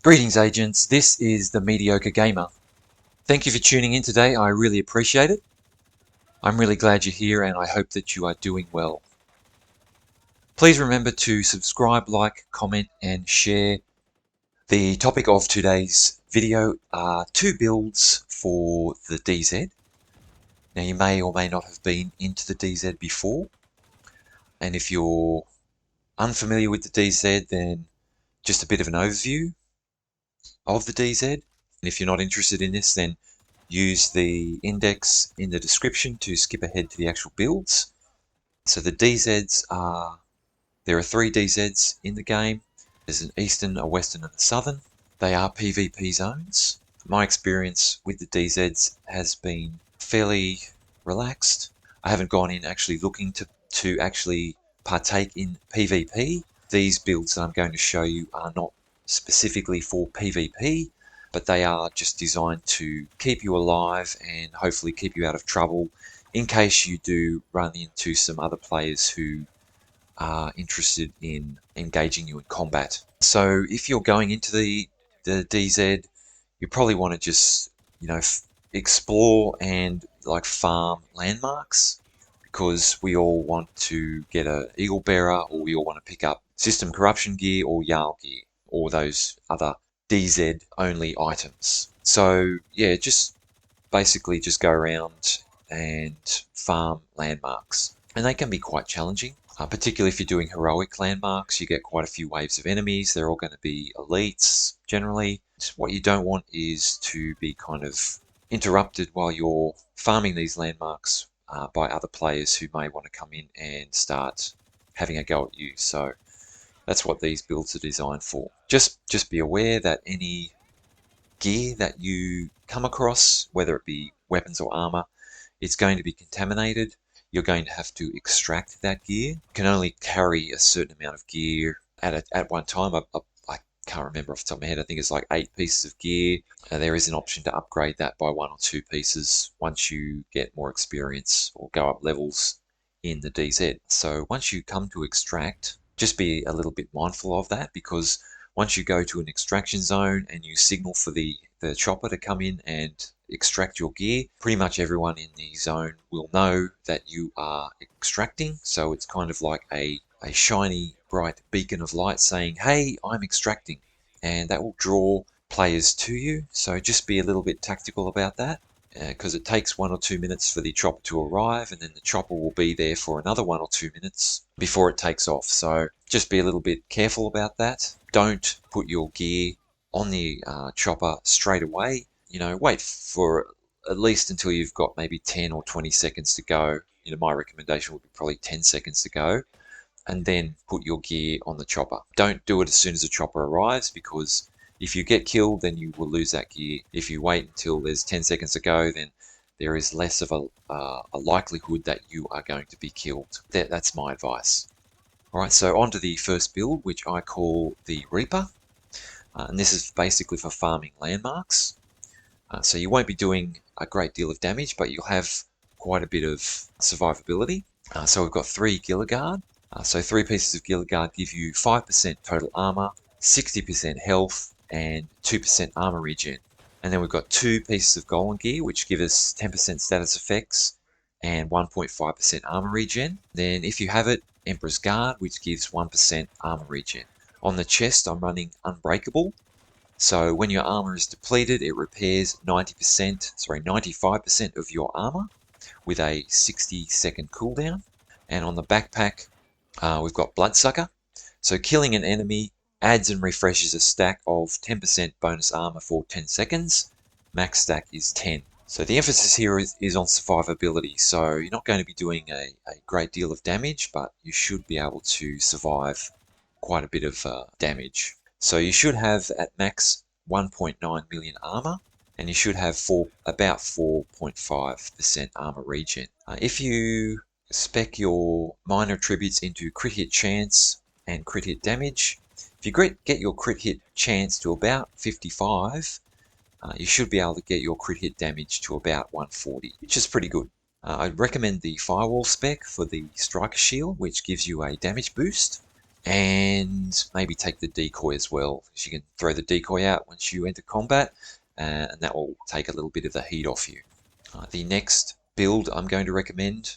Greetings, agents. This is the Mediocre Gamer. Thank you for tuning in today. I really appreciate it. I'm really glad you're here and I hope that you are doing well. Please remember to subscribe, like, comment, and share. The topic of today's video are two builds for the DZ. Now, you may or may not have been into the DZ before. And if you're unfamiliar with the DZ, then just a bit of an overview of the DZ. And if you're not interested in this, then use the index in the description to skip ahead to the actual builds. So the DZs are, there are 3 DZs in the game. There's an Eastern, a Western, and a Southern. They are PvP zones. My experience with the DZs has been fairly relaxed. I haven't gone in actually looking to actually partake in PvP. These builds that I'm going to show you are not specifically for PvP, but they are just designed to keep you alive and hopefully keep you out of trouble in case you do run into some other players who are interested in engaging you in combat. So if you're going into the DZ, you probably want to just, explore and like farm landmarks, because we all want to get a Eagle Bearer, or we all want to pick up System Corruption gear or Jarl gear, or those other DZ only items. So yeah, just basically just go around and farm landmarks, and they can be quite challenging, particularly if you're doing heroic landmarks. You get quite a few waves of enemies. They're all going to be elites generally. What you don't want is to be kind of interrupted while you're farming these landmarks by other players who may want to come in and start having a go at you. So that's what these builds are designed for. Just be aware that any gear that you come across, whether it be weapons or armor, it's going to be contaminated. You're going to have to extract that gear. You can only carry a certain amount of gear at one time. I can't remember off the top of my head. I think it's like 8 pieces of gear. There is an option to upgrade that by 1 or 2 pieces once you get more experience or go up levels in the DZ. So once you come to extract, just be a little bit mindful of that, because once you go to an extraction zone and you signal for the chopper to come in and extract your gear, pretty much everyone in the zone will know that you are extracting. So it's kind of like a shiny, bright beacon of light saying, hey, I'm extracting. And that will draw players to you. So just be a little bit tactical about that, because it takes 1 or 2 minutes for the chopper to arrive, and then the chopper will be there for another 1 or 2 minutes before it takes off. So just be a little bit careful about that. Don't put your gear on the chopper straight away. Wait for at least until you've got maybe 10 or 20 seconds to go. My recommendation would be probably 10 seconds to go, and then put your gear on the chopper. Don't do it as soon as the chopper arrives, because if you get killed, then you will lose that gear. If you wait until there's 10 seconds to go, then there is less of a likelihood that you are going to be killed. That's my advice. Alright, so on to the first build, which I call the Reaper. And this is basically for farming landmarks. So you won't be doing a great deal of damage, but you'll have quite a bit of survivability. So we've got 3 Gilligard. So 3 pieces of Gilligard give you 5% total armor, 60% health, and 2% armor regen. And then we've got 2 pieces of Golem gear, which give us 10% status effects and 1.5% armor regen. Then if you have it, Emperor's Guard, which gives 1% armor regen. On the chest, I'm running Unbreakable. So when your armor is depleted, it repairs 95% of your armor with a 60-second cooldown. And on the backpack, we've got Bloodsucker. So killing an enemy adds and refreshes a stack of 10% bonus armor for 10 seconds. Max stack is 10. So the emphasis here is on survivability. So you're not going to be doing a great deal of damage, but you should be able to survive quite a bit of damage. So you should have at max 1.9 million armor, and you should have about 4.5% armor regen. If you spec your minor attributes into crit hit chance and crit hit damage, if you get your crit hit chance to about 55, you should be able to get your crit hit damage to about 140, which is pretty good. I'd recommend the Firewall spec for the Striker Shield, which gives you a damage boost. and maybe take the decoy as well, because you can throw the decoy out once you enter combat, and that will take a little bit of the heat off you. The next build I'm going to recommend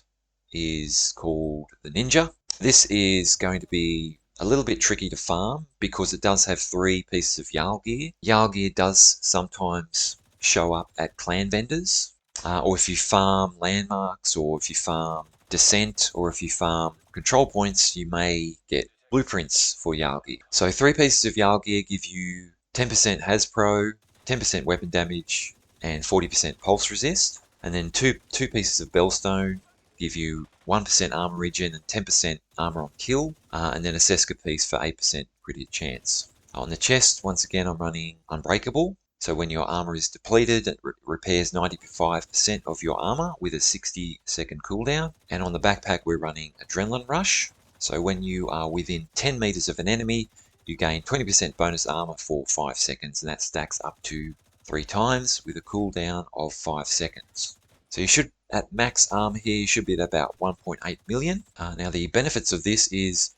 is called the Ninja. This is going to be a little bit tricky to farm because it does have 3 pieces of Jarl gear. Jarl gear does sometimes show up at clan vendors, or if you farm landmarks, or if you farm descent, or if you farm control points, you may get blueprints for Jarl gear. So 3 pieces of Jarl gear give you 10% Hasbro, 10% weapon damage, and 40% pulse resist. And then two pieces of Bellstone give you 1% armor regen and 10% armor on kill, and then a Seska piece for 8% crit chance. On the chest, once again, I'm running Unbreakable. So when your armor is depleted, it repairs 95% of your armor with a 60-second cooldown. And on the backpack, we're running Adrenaline Rush. So when you are within 10 meters of an enemy, you gain 20% bonus armor for 5 seconds, and that stacks up to 3 times with a cooldown of 5 seconds. So you should, at max armor here, you should be at about 1.8 million. Now the benefits of this is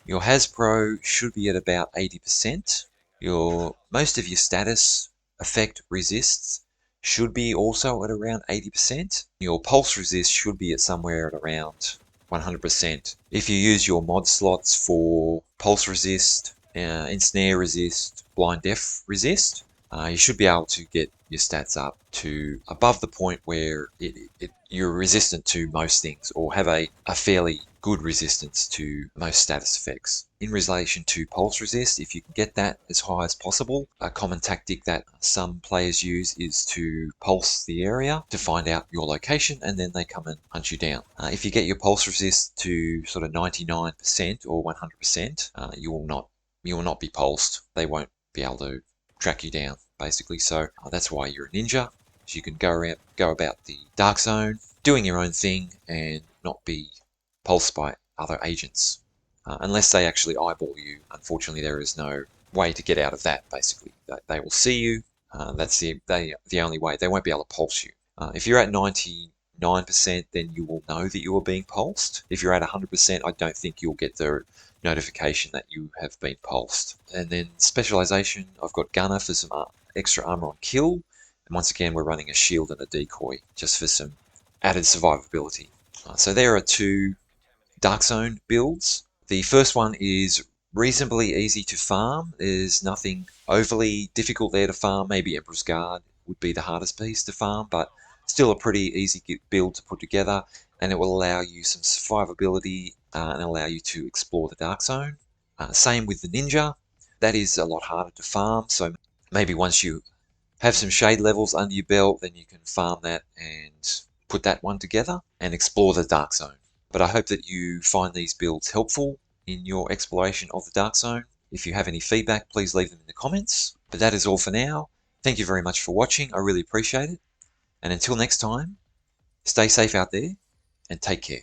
your Hasbro should be at about 80%. Most of your status effect resists should be also at around 80%. Your pulse resist should be at somewhere at around 100%. If you use your mod slots for pulse resist, ensnare resist, blind deaf resist, you should be able to get your stats up to above the point where you're resistant to most things, or have a fairly good resistance to most status effects. In relation to pulse resist, if you can get that as high as possible, a common tactic that some players use is to pulse the area to find out your location, and then they come and hunt you down. If you get your pulse resist to sort of 99% or 100%, you will not be pulsed. They won't be able to track you down, basically. So that's why you're a ninja. So you can go about the Dark Zone, doing your own thing, and not be pulsed by other agents. Unless they actually eyeball you, unfortunately there is no way to get out of that, basically. They will see you, that's the only way. They won't be able to pulse you. If you're at 99%, then you will know that you are being pulsed. If you're at 100%, I don't think you'll get the notification that you have been pulsed. And then specialization, I've got Gunner for some extra armor on kill. And once again, we're running a shield and a decoy just for some added survivability. So there are 2 Dark Zone builds. The first one is reasonably easy to farm. There's nothing overly difficult there to farm. Maybe Emperor's Guard would be the hardest piece to farm, but still a pretty easy build to put together, and it will allow you some survivability and allow you to explore the Dark Zone. Same with the Ninja. That is a lot harder to farm, so maybe once you have some shade levels under your belt, then you can farm that and put that one together and explore the Dark Zone. But I hope that you find these builds helpful in your exploration of the Dark Zone. If you have any feedback, please leave them in the comments. But that is all for now. Thank you very much for watching. I really appreciate it. And until next time, stay safe out there and take care.